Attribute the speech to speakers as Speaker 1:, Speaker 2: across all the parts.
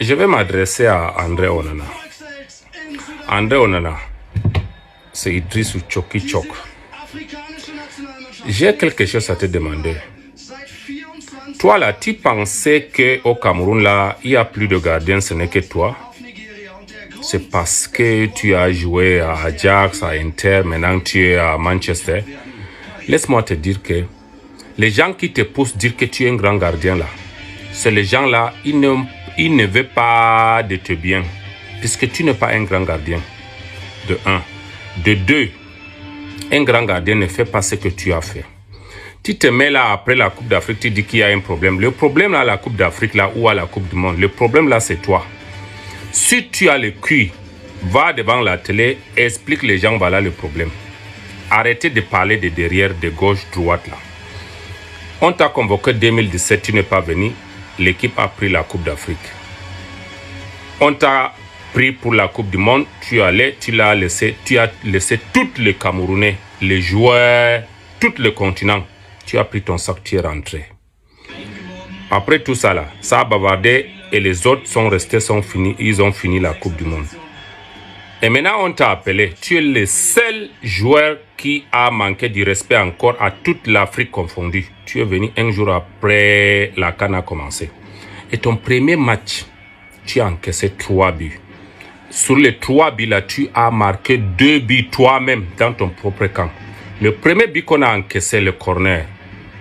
Speaker 1: Je vais m'adresser à André Onana. André Onana, c'est Idrissou Choki Chok. J'ai quelque chose à te demander. Toi là, tu pensais qu'au Cameroun là, il n'y a plus de gardiens, ce n'est que toi? C'est parce que tu as joué à Ajax, à Inter, maintenant tu es à Manchester. Laisse-moi te dire que les gens qui te poussent dire que tu es un grand gardien là, c'est les gens là, ils ne veulent pas de te bien, puisque tu n'es pas un grand gardien. De un. De deux, un grand gardien ne fait pas ce que tu as fait. Tu te mets là après la Coupe d'Afrique, tu dis qu'il y a un problème. Le problème là à la Coupe d'Afrique là ou à la Coupe du Monde, le problème là c'est toi. Si tu as le cul, va devant la télé, explique les gens voilà le problème. Arrêtez de parler de derrière, de gauche, droite là. On t'a convoqué 2017, tu n'es pas venu. L'équipe a pris la Coupe d'Afrique. On t'a pris pour la Coupe du Monde, tu as laissé tous les Camerounais, les joueurs, tout le continent. Tu as pris ton sac, tu es rentré. Après tout ça là, ça a bavardé et les autres sont restés, ils ont fini la Coupe du Monde. Et maintenant on t'a appelé, tu es le seul joueur qui a manqué du respect encore à toute l'Afrique confondue. Tu es venu un jour après la CAN a commencé. Et ton premier match, tu as encaissé 3 buts. Sur les 3 buts là, tu as marqué 2 buts toi-même dans ton propre camp. Le premier but qu'on a encaissé, le corner,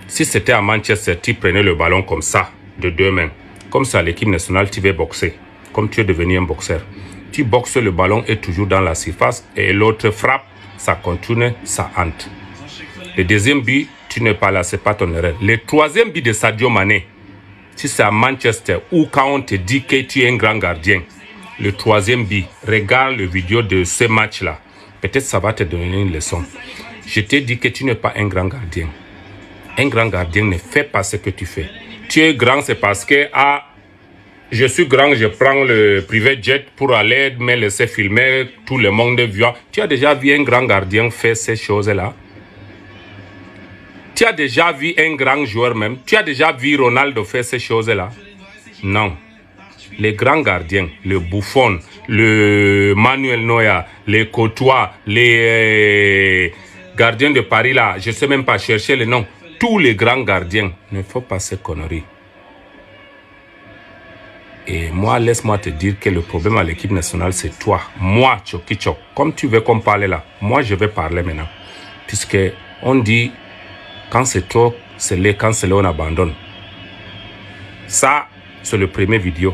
Speaker 1: si c'était à Manchester, tu prenais le ballon comme ça, de 2 mains. Comme ça, l'équipe nationale, tu veux boxer. Comme tu es devenu un boxeur. Tu boxes, le ballon est toujours dans la surface et l'autre frappe, ça continue, ça entre. Le deuxième but, tu n'es pas là, c'est pas ton erreur. Le troisième but de Sadio Mané, si c'est à Manchester ou quand on te dit que tu es un grand gardien, le troisième but, regarde le vidéo de ce match-là. Peut-être ça va te donner une leçon. Je t'ai dit que tu n'es pas un grand gardien. Un grand gardien ne fait pas ce que tu fais. Tu es grand, c'est parce que je suis grand, je prends le privé jet pour aller me laisser filmer, tout le monde voit. Tu as déjà vu un grand gardien faire ces choses-là? Tu as déjà vu un grand joueur même? Tu as déjà vu Ronaldo faire ces choses-là? Non. Les grands gardiens, le Buffon, le Manuel Neuer, les Courtois, les gardiens de Paris là, je ne sais même pas chercher les noms. Tous les grands gardiens, ne faut pas ces conneries. Et moi, laisse-moi te dire que le problème à l'équipe nationale, c'est toi. Moi, Choki Chok. Comme tu veux qu'on parle là, moi, je vais parler maintenant. Puisque on dit, quand c'est trop, c'est laid, quand c'est laid, on abandonne. Ça, c'est le premier vidéo.